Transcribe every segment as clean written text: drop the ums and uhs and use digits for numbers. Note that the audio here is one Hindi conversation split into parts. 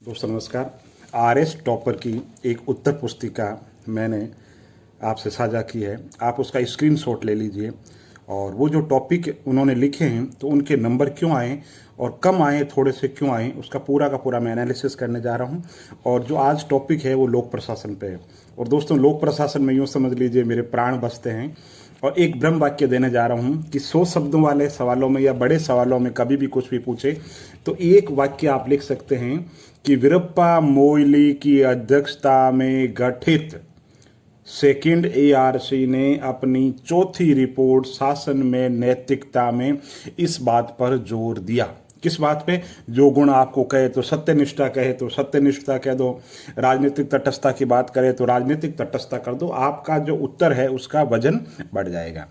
दोस्तों नमस्कार। आरएस टॉपर की एक उत्तर पुस्तिका मैंने आपसे साझा की है। आप उसका स्क्रीनशॉट ले लीजिए और वो जो टॉपिक उन्होंने लिखे हैं तो उनके नंबर क्यों आए और कम आए, थोड़े से क्यों आए, उसका पूरा का पूरा मैं एनालिसिस करने जा रहा हूँ। और जो आज टॉपिक है वो लोक प्रशासन पे है। और दोस्तों लोक प्रशासन में यूँ समझ लीजिए मेरे प्राण बसते हैं। और एक ब्रह्म वाक्य देने जा रहा हूँ कि 100 शब्दों वाले सवालों में या बड़े सवालों में कभी भी कुछ भी पूछे तो एक वाक्य आप लिख सकते हैं कि वीरप्पा मोइली की अध्यक्षता में गठित सेकंड एआरसी ने अपनी चौथी रिपोर्ट शासन में नैतिकता में इस बात पर जोर दिया। किस बात पे? जो गुण आपको कहे तो सत्यनिष्ठा कहे तो सत्यनिष्ठा कह दो, राजनीतिक तटस्थता की बात करे तो राजनीतिक तटस्थता कर दो। आपका जो उत्तर है उसका वजन बढ़ जाएगा।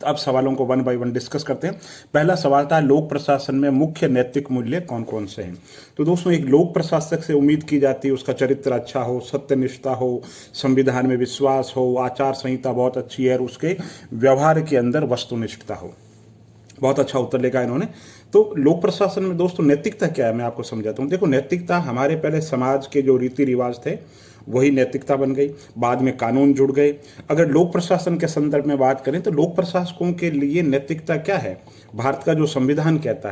तो अब सवालों को वन बाय वन डिस्कस करते हैं। पहला सवाल था लोक प्रशासन में मुख्य नैतिक मूल्य कौन कौन से हैं। तो दोस्तों एक लोक प्रशासक से उम्मीद की जाती है उसका चरित्र अच्छा हो, सत्यनिष्ठा हो, संविधान में विश्वास हो, आचार संहिता बहुत अच्छी है और उसके व्यवहार के अंदर वस्तुनिष्ठता हो। बहुत अच्छा उत्तर लिखा इन्होंने। तो लोक प्रशासन में दोस्तों नैतिकता क्या है मैं आपको समझाता हूँ। देखो नैतिकता हमारे पहले समाज के जो रीति रिवाज थे वही नैतिकता बन गई, बाद में कानून जुड़ गए। अगर लोक प्रशासन के संदर्भ में बात करें तो लोक प्रशासकों के लिए नैतिकता क्या है? भारत का जो संविधान कहता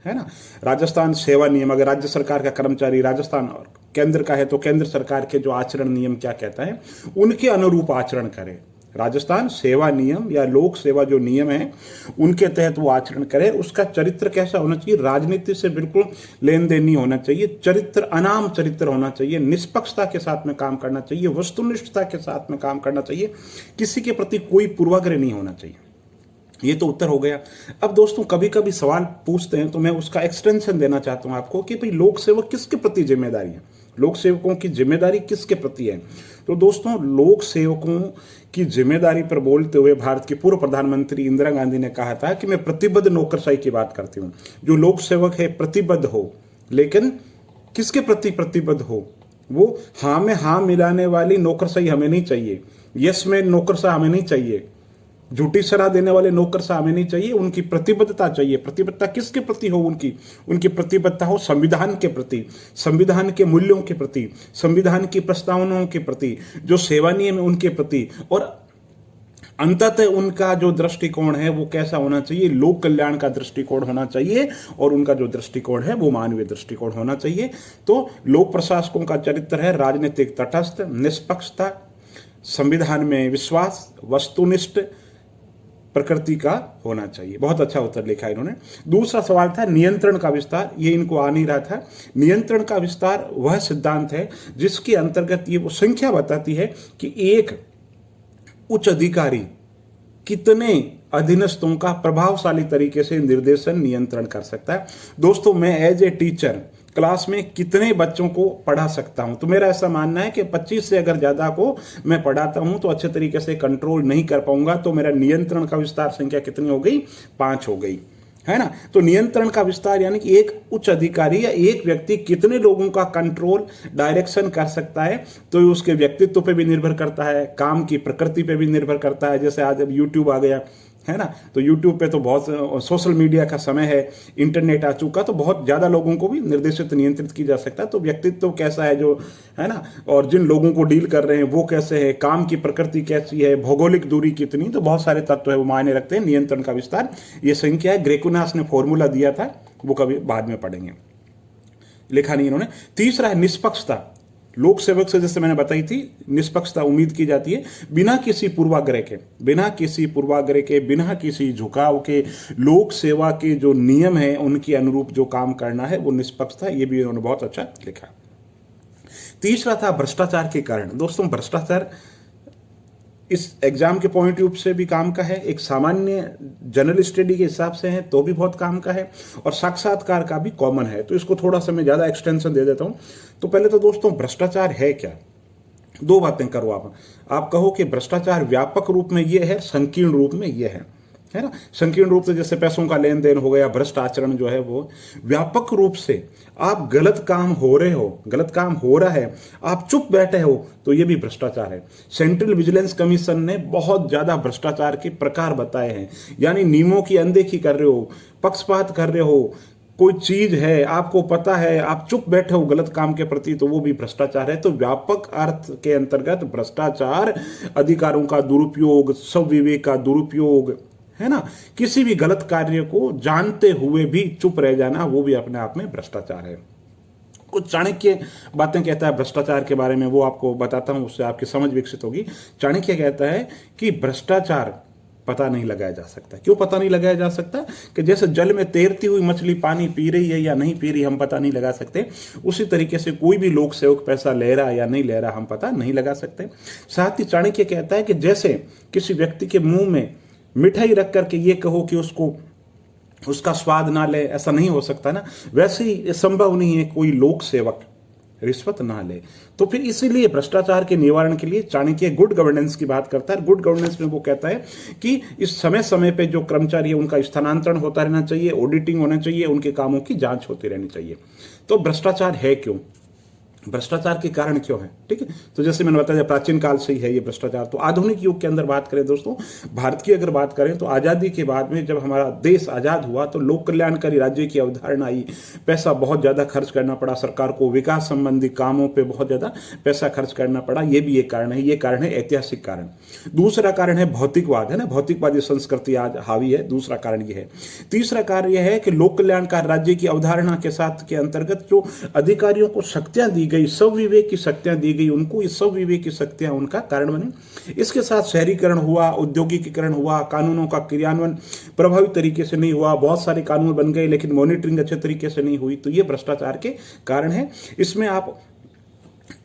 है ना। राजस्थान सेवा नियम, अगर राज्य सरकार का कर्मचारी राजस्थान और केंद्र का है तो केंद्र सरकार के जो आचरण नियम क्या कहता है उनके अनुरूप आचरण करे। राजस्थान सेवा नियम या लोक सेवा जो नियम है उनके तहत वो आचरण करे। उसका चरित्र कैसा होना चाहिए? राजनीति से बिल्कुल लेन देन नहीं होना चाहिए। चरित्र अनाम चरित्र होना चाहिए, निष्पक्षता के साथ में काम करना चाहिए, वस्तुनिष्ठता के साथ में काम करना चाहिए, किसी के प्रति कोई पूर्वाग्रह नहीं होना चाहिए। ये तो उत्तर हो गया। अब दोस्तों कभी कभी सवाल पूछते हैं तो मैं उसका एक्सटेंशन देना चाहता हूं आपको कि भाई लोक सेवक किसके प्रति जिम्मेदारी है, लोक सेवकों की जिम्मेदारी किसके प्रति है। तो दोस्तों लोक सेवकों की जिम्मेदारी पर बोलते हुए भारत की पूर्व प्रधानमंत्री इंदिरा गांधी ने कहा था कि मैं प्रतिबद्ध नौकरशाही की बात करती हूँ। जो लोक सेवक है प्रतिबद्ध हो, लेकिन किसके प्रति प्रतिबद्ध हो? वो हाँ में हाँ मिलाने वाली नौकरशाही हमें नहीं चाहिए, यस में नौकरशाह हमें नहीं चाहिए, झूठी सलाह देने वाले नौकरशाह हमें नहीं चाहिए। उनकी प्रतिबद्धता चाहिए। प्रतिबद्धता किसके प्रति हो? उनकी प्रतिबद्धता हो संविधान के प्रति, संविधान के मूल्यों के प्रति, संविधान की प्रस्तावनाओं के प्रति, जो सेवा नियम है उनके प्रति। और अंततः उनका जो दृष्टिकोण है वो कैसा होना चाहिए? लोक कल्याण का दृष्टिकोण होना चाहिए और उनका जो दृष्टिकोण है वो मानवीय दृष्टिकोण होना चाहिए। तो लोक प्रशासकों का चरित्र है राजनीतिक तटस्थ, निष्पक्षता, संविधान में विश्वास, वस्तुनिष्ठ प्रकृति का होना चाहिए। बहुत अच्छा उत्तर लिखा इन्होंने। दूसरा सवाल था नियंत्रण का विस्तार। ये इनको आ नहीं रहा था। नियंत्रण का विस्तार वह सिद्धांत है जिसके अंतर्गत ये वो संख्या बताती है कि एक उच्च अधिकारी कितने अधीनस्थों का प्रभावशाली तरीके से निर्देशन नियंत्रण कर सकता है। दोस्तों मैं एज ए टीचर क्लास में कितने बच्चों को पढ़ा सकता हूं? तो मेरा ऐसा मानना है कि 25 से अगर ज्यादा को मैं पढ़ाता हूं तो अच्छे तरीके से कंट्रोल नहीं कर पाऊंगा। तो मेरा नियंत्रण का विस्तार संख्या कितनी हो गई? 5 हो गई, है ना। तो नियंत्रण का विस्तार यानी कि एक उच्च अधिकारी या एक व्यक्ति कितने लोगों का कंट्रोल डायरेक्शन कर सकता है। तो ये उसके व्यक्तित्व पे भी निर्भर करता है, काम की प्रकृति पे भी निर्भर करता है। जैसे आज अब यूट्यूब आ गया है ना, तो यूट्यूब पे तो बहुत सोशल मीडिया का समय है, इंटरनेट आ चुका, तो बहुत ज़्यादा लोगों को भी निर्देशित नियंत्रित की जा सकता है। तो व्यक्तित्व कैसा है जो है ना, और जिन लोगों को डील कर रहे हैं वो कैसे है, काम की प्रकृति कैसी है, भौगोलिक दूरी कितनी, तो बहुत सारे तत्व है वो मायने रखते हैं। नियंत्रण का विस्तार ये संख्या है। ग्रेकुनास ने फॉर्मूला दिया था, वो कभी बाद में पढ़ेंगे, लिखा नहीं इन्होंने। तीसरा है निष्पक्षता। लोक सेवक से जैसे मैंने बताई थी निष्पक्षता उम्मीद की जाती है बिना किसी पूर्वाग्रह के, बिना किसी पूर्वाग्रह के, बिना किसी झुकाव के लोक सेवा के जो नियम है उनके अनुरूप जो काम करना है वो निष्पक्षता। ये भी उन्होंने बहुत अच्छा लिखा। तीसरा था भ्रष्टाचार के कारण। दोस्तों भ्रष्टाचार इस एग्जाम के पॉइंट ऑफ व्यू से भी काम का है, एक सामान्य जनरल स्टडी के हिसाब से है तो भी बहुत काम का है, और साक्षात्कार का भी कॉमन है। तो इसको थोड़ा सा मैं ज्यादा एक्सटेंशन दे देता हूं। तो पहले तो दोस्तों भ्रष्टाचार है क्या? दो बातें करो आप कहो कि भ्रष्टाचार व्यापक रूप में ये है, संकीर्ण रूप में ये है ना। संकीर्ण रूप से जैसे पैसों का लेन देन हो गया, भ्रष्ट आचरण जो है वो। व्यापक रूप से आप गलत काम हो रहे हो, गलत काम हो रहा है, आप चुप बैठे हो, तो ये भी भ्रष्टाचार है। सेंट्रल विजिलेंस कमीशन ने बहुत ज्यादा भ्रष्टाचार के प्रकार बताए हैं। यानी नियमों की अनदेखी कर रहे हो, पक्षपात कर रहे हो, कोई चीज है, आपको पता है, आप चुप बैठे हो गलत काम के प्रति, तो वो भी भ्रष्टाचार है। तो व्यापक अर्थ के अंतर्गत भ्रष्टाचार अधिकारों का दुरुपयोग, स्वविवेक का दुरुपयोग, है ना, किसी भी गलत कार्य को जानते हुए भी चुप रह जाना, वो भी अपने आप में भ्रष्टाचार है। कुछ चाणक्य बातें कहता है भ्रष्टाचार के बारे में, वो आपको बताता हूं, उससे आपकी समझ विकसित होगी। चाणक्य कहता है कि भ्रष्टाचार पता नहीं लगाया जा सकता। क्यों पता नहीं लगाया जा सकता? कि जैसे जल में तैरती हुई मछली पानी पी रही है या नहीं पी रही, हम पता नहीं लगा सकते, उसी तरीके से कोई भी लोक सेवक पैसा ले रहा या नहीं ले रहा, हम पता नहीं लगा सकते। साथ ही चाणक्य कहता है कि जैसे किसी व्यक्ति के मुंह में मिठाई रख करके ये कहो कि उसका स्वाद ना ले, ऐसा नहीं हो सकता ना, वैसे ही संभव नहीं है कोई लोक सेवक रिश्वत ना ले। तो फिर इसीलिए भ्रष्टाचार के निवारण के लिए चाणक्य गुड गवर्नेंस की बात करता है। गुड गवर्नेंस में वो कहता है कि इस समय समय पे जो कर्मचारी है उनका स्थानांतरण होता रहना चाहिए, ऑडिटिंग होना चाहिए, उनके कामों की जांच होती रहनी चाहिए। तो भ्रष्टाचार है क्यों, भ्रष्टाचार के कारण क्यों है, ठीक है। तो जैसे मैंने बताया प्राचीन काल से ही है ये भ्रष्टाचार। तो आधुनिक युग के अंदर बात करें दोस्तों, भारत की अगर बात करें तो आज़ादी के बाद में जब हमारा देश आज़ाद हुआ तो लोक कल्याणकारी राज्य की अवधारणा आई, पैसा बहुत ज़्यादा खर्च करना पड़ा सरकार को, विकास संबंधी कामों पर बहुत ज़्यादा पैसा खर्च करना पड़ा, ये भी एक कारण है। ये कारण है ऐतिहासिक कारण। दूसरा कारण है भौतिकवाद, है ना, भौतिकवादी संस्कृति आज हावी है, दूसरा कारण ये है। तीसरा कारण यह है कि लोक कल्याणकारी राज्य की अवधारणा के साथ के अंतर्गत जो अधिकारियों को शक्तियां दी गई, स्वविवेक की शक्तियां दी गई उनको, इस स्वविवेक की शक्तियां उनका कारण बनी। इसके साथ शहरीकरण हुआ, औद्योगिकीकरण हुआ, कानूनों का क्रियान्वयन प्रभावी तरीके से नहीं हुआ, बहुत सारे कानून बन गए लेकिन मॉनिटरिंग अच्छे तरीके से नहीं हुई। तो ये भ्रष्टाचार के कारण है। इसमें आप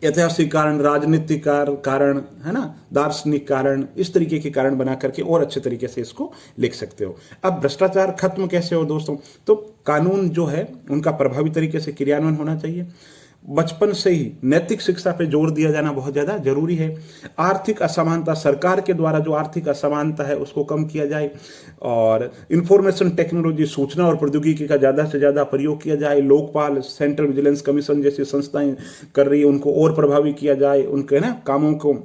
ऐतिहासिक कारण, राजनीतिक कारण, है ना, दार्शनिक कारण, इस तरीके के कारण बना करके और अच्छे तरीके से इसको लिख सकते हो। अब भ्रष्टाचार खत्म कैसे हो दोस्तों? तो कानून जो है उनका प्रभावी तरीके से क्रियान्वयन होना चाहिए। बचपन से ही नैतिक शिक्षा पे जोर दिया जाना बहुत ज्यादा जरूरी है। आर्थिक असमानता, सरकार के द्वारा जो आर्थिक असमानता है उसको कम किया जाए, और इंफॉर्मेशन टेक्नोलॉजी, सूचना और प्रौद्योगिकी का ज्यादा से ज्यादा प्रयोग किया जाए। लोकपाल, सेंट्रल विजिलेंस कमीशन जैसी संस्थाएं कर रही है, उनको और प्रभावी किया जाए, उनके ना कामों को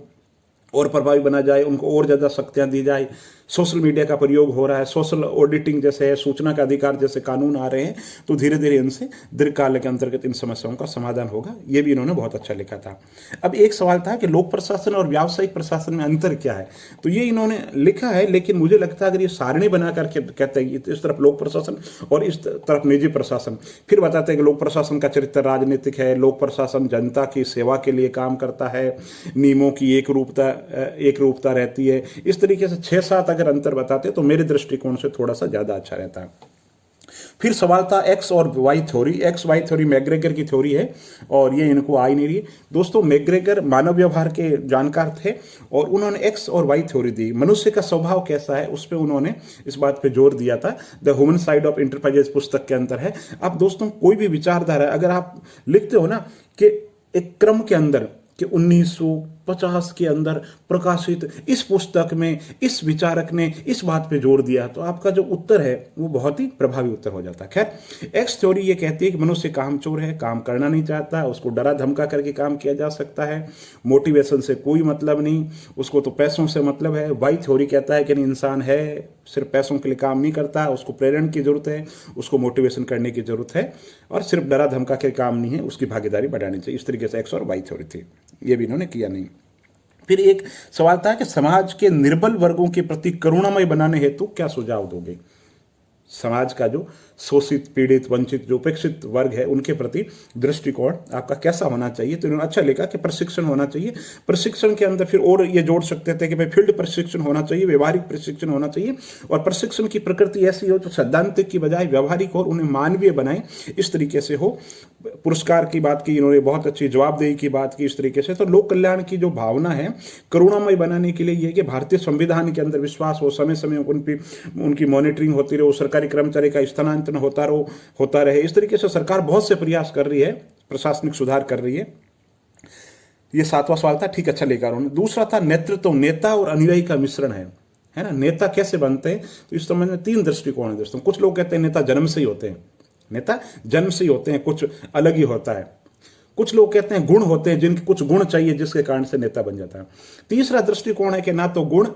और प्रभावी बना जाए, उनको और ज्यादा शक्तियां दी जाए। सोशल मीडिया का प्रयोग हो रहा है, सोशल ऑडिटिंग जैसे है, सूचना का अधिकार जैसे कानून आ रहे हैं, तो धीरे धीरे इनसे दीर्घकाल के अंतर्गत इन समस्याओं का समाधान होगा। ये भी इन्होंने बहुत अच्छा लिखा था। अब एक सवाल था कि लोक प्रशासन और व्यावसायिक प्रशासन में अंतर क्या है, तो ये इन्होंने लिखा है, लेकिन मुझे लगता है अगर ये सारणी बना करके कहते हैं इस तरफ लोक प्रशासन और इस तरफ निजी प्रशासन, फिर बताते हैं कि लोक प्रशासन का चरित्र राजनीतिक है, लोक प्रशासन जनता की सेवा के लिए काम करता है, नियमों की एक रूपता रहती है। इस तरीके से 6-7 अगर अंतर बताते तो मेरे दृष्टिकोण से थोड़ा सा ज्यादा अच्छा रहता है। फिर सवाल था एक्स और Y theory. X Y theory McGregor की थ्योरी है और ये इनको आ ही नहीं रही दोस्तों। मैग्रेगर मानव व्यवहार के जानकार थे और उन्होंने एक्स और वाई थ्योरी दी। मनुष्य का स्वभाव कैसा है उस पर उन्होंने इस बात पे जोर दिया था। The human side of enterprises पुस्तक के अंदर है। अब दोस्तों कोई भी विचारधारा अगर आप लिखते हो ना कि एक क्रम के अंदर कि 1950 के अंदर प्रकाशित इस पुस्तक में इस विचारक ने इस बात पे जोर दिया, तो आपका जो उत्तर है वो बहुत ही प्रभावी उत्तर हो जाता है। खैर, एक्स थ्योरी ये कहती है कि मनुष्य कामचोर है, काम करना नहीं चाहता, उसको डरा धमका करके काम किया जा सकता है, मोटिवेशन से कोई मतलब नहीं, उसको तो पैसों से मतलब है। वाई थ्योरी कहता है कि नहीं, इंसान है सिर्फ पैसों के लिए काम नहीं करता, उसको प्रेरणा की जरूरत है, उसको मोटिवेशन करने की जरूरत है, और सिर्फ डरा धमका के काम नहीं है, उसकी भागीदारी बढ़ानी चाहिए। इस तरीके से एक्स और वाई थ्योरी थी, ये भी इन्होंने किया नहीं। फिर एक सवाल था कि समाज के निर्बल वर्गों के प्रति करुणामय बनाने हेतु क्या सुझाव दोगे। समाज का जो शोषित, पीड़ित, वंचित, जो उपेक्षित वर्ग है उनके प्रति दृष्टिकोण आपका कैसा होना चाहिए। तो इन्होंने अच्छा लिखा कि प्रशिक्षण होना चाहिए। प्रशिक्षण के अंदर फिर और ये जोड़ सकते थे कि भाई फील्ड प्रशिक्षण होना चाहिए, व्यवहारिक प्रशिक्षण होना चाहिए, और प्रशिक्षण की प्रकृति ऐसी हो जो सैद्धांतिक की बजाय व्यवहारिक हो और उन्हें मानवीय बनाए, इस तरीके से हो। पुरस्कार की बात की इन्होंने, बहुत अच्छी जवाबदेही की बात की इस तरीके से। तो लोक कल्याण की जो भावना है करुणामय बनाने के लिए यह कि भारतीय संविधान के अंदर विश्वास हो, समय समय उनकी मॉनिटरिंग होती रहे, सरकारी कर्मचारी का स्थानांतरण होता रहे। इस तरीके से सरकार बहुत से प्रयास कर रही है, प्रशासनिक सुधार कर रही है। ये 7वां सवाल था, ठीक, अच्छा लेकर उन्होंने। दूसरा था नेतृत्व, नेता और अनुयायी का मिश्रण है ना। नेता कैसे बनते हैं, तो इस संबंध में 3 दृष्टिकोण है दोस्तों। कुछ लोग कहते हैं नेता जन्म से ही होते हैं, नेता जन्म से ही होते हैं, कुछ अलग ही होता है। कुछ लोग कहते हैं गुण होते हैं, जिनके कुछ गुण चाहिए जिसके कारण से नेता बन जाता है। तीसरा दृष्टिकोण है कि ना तो गुण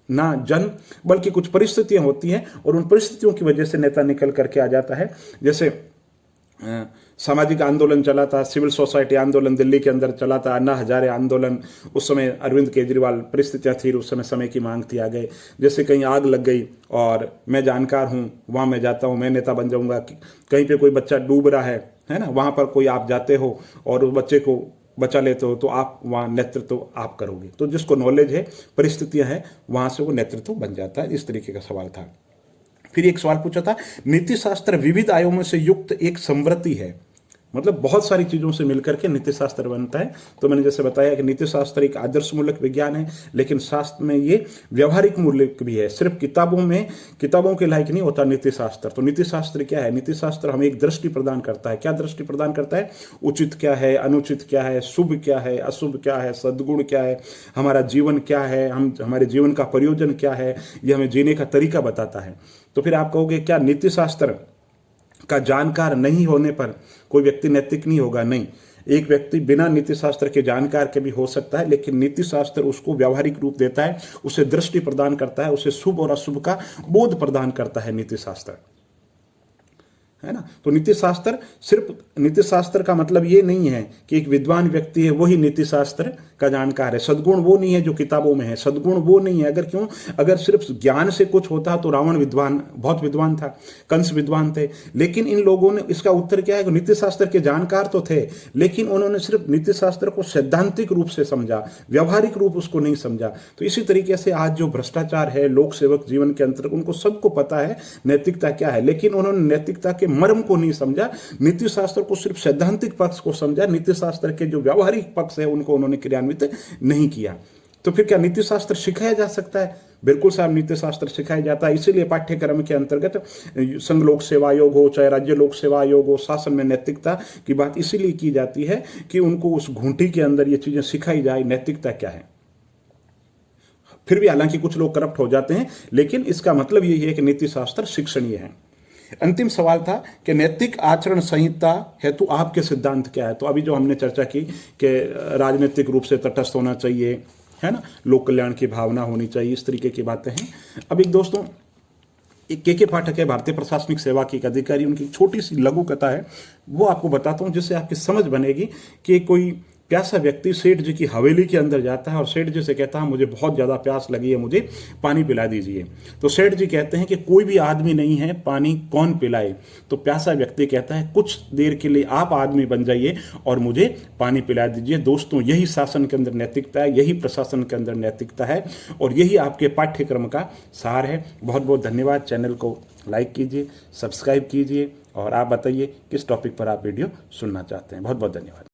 ना जन्म, बल्कि कुछ परिस्थितियां होती हैं और उन परिस्थितियों की वजह से नेता निकल करके आ जाता है। जैसे सामाजिक आंदोलन चला था, सिविल सोसाइटी आंदोलन दिल्ली के अंदर चला था, अन्ना हजारे आंदोलन, उस समय अरविंद केजरीवाल, परिस्थितियाँ थी उस समय की मांग थी, आ गए। जैसे कहीं आग लग गई और मैं जानकार हूँ, वहाँ मैं जाता हूँ, मैं नेता बन जाऊँगा। कहीं पे कोई बच्चा डूब रहा है ना, वहाँ पर कोई आप जाते हो और उस बच्चे को बचा लेते हो, तो आप वहाँ नेतृत्व आप करोगे। तो जिसको नॉलेज है, परिस्थितियाँ हैं, वहाँ से वो नेतृत्व बन जाता है। इस तरीके का सवाल था। फिर एक सवाल पूछा था, नीति शास्त्र विविध आयामों से युक्त एक समृद्धि है, मतलब बहुत सारी चीजों से मिलकर के नीति शास्त्र बनता है। तो मैंने जैसे बताया कि नीति शास्त्र एक आदर्श मूलक विज्ञान है, लेकिन शास्त्र में ये व्यवहारिक मूल्य भी है। सिर्फ किताबों के लायक नहीं होता नीति शास्त्र। तो नीति शास्त्र क्या है? नीति शास्त्र हमें एक दृष्टि प्रदान करता है। क्या दृष्टि प्रदान करता है? उचित क्या है, अनुचित क्या है, शुभ क्या है, अशुभ क्या है, सद्गुण क्या है, हमारा जीवन क्या है, हमारे जीवन का प्रयोजन क्या है, ये हमें जीने का तरीका बताता है। तो फिर आप कहोगे क्या नीति शास्त्र का जानकार नहीं होने पर कोई व्यक्ति नैतिक नहीं होगा? नहीं, एक व्यक्ति बिना नीति शास्त्र के जानकार के भी हो सकता है, लेकिन नीति शास्त्र उसको व्यवहारिक रूप देता है, उसे दृष्टि प्रदान करता है, उसे शुभ और अशुभ का बोध प्रदान करता है नीति शास्त्र, है ना। तो नीति शास्त्र का मतलब ये नहीं है कि एक विद्वान व्यक्ति है वही नीति शास्त्र का जानकार है। सद्गुण वो नहीं है जो किताबों में है, सद्गुण वो नहीं है। अगर सिर्फ ज्ञान से कुछ होता तो रावण बहुत विद्वान था, कंस विद्वान थे। लेकिन इन लोगों ने, इसका उत्तर क्या है? नीति शास्त्र के जानकार तो थे, लेकिन उन्होंने सिर्फ नीति शास्त्र को सैद्धांतिक रूप से समझा, व्यवहारिक रूप उसको नहीं समझा। तो इसी तरीके से आज जो भ्रष्टाचार है लोक सेवक जीवन के अंतर्गत, उनको सबको पता है नैतिकता क्या है, लेकिन उन्होंने नैतिकता के मर्म को नहीं समझा, नीति शास्त्र को सिर्फ सैद्धांतिक पक्ष को समझा, नीति शास्त्र के जो व्यवहारिक पक्ष है उनको उन्होंने क्रियान्वित नहीं किया। तो फिर क्या नीति शास्त्र सिखाया जा सकता है? बिल्कुल साहब, नीति शास्त्र सिखाया जाता है। इसीलिए पाठ्यक्रम के अंतर्गत संघ लोक सेवा आयोग हो, चाहे राज्य लोक सेवा आयोग हो, शासन में नैतिकता की बात इसीलिए की जाती है कि उनको उस घूंटी के अंदर ये चीजें सिखाई जाए, नैतिकता क्या है। फिर भी हालांकि कुछ लोग करप्ट हो जाते हैं, लेकिन इसका मतलब यही है कि नीति शास्त्र शिक्षणीय है। अंतिम सवाल था कि नैतिक आचरण संहिता हेतु आपके सिद्धांत क्या है। तो अभी जो हमने चर्चा की कि राजनीतिक रूप से तटस्थ होना चाहिए, है ना, लोक कल्याण की भावना होनी चाहिए, इस तरीके की बातें हैं। अब एक दोस्तों, एक के पाठक है, भारतीय प्रशासनिक सेवा के एक अधिकारी, उनकी छोटी सी लघु कथा है, वो आपको बताता हूं, जिससे आपकी समझ बनेगी कि कोई प्यासा व्यक्ति सेठ जी की हवेली के अंदर जाता है और सेठ जी से कहता है मुझे बहुत ज़्यादा प्यास लगी है, मुझे पानी पिला दीजिए। तो सेठ जी कहते हैं कि कोई भी आदमी नहीं है, पानी कौन पिलाए? तो प्यासा व्यक्ति कहता है कुछ देर के लिए आप आदमी बन जाइए और मुझे पानी पिला दीजिए। दोस्तों, यही शासन के अंदर नैतिकता है, यही प्रशासन के अंदर नैतिकता है, और यही आपके पाठ्यक्रम का सार है। बहुत बहुत धन्यवाद। चैनल को लाइक कीजिए, सब्सक्राइब कीजिए, और आप बताइए किस टॉपिक पर आप वीडियो सुनना चाहते हैं। बहुत बहुत धन्यवाद।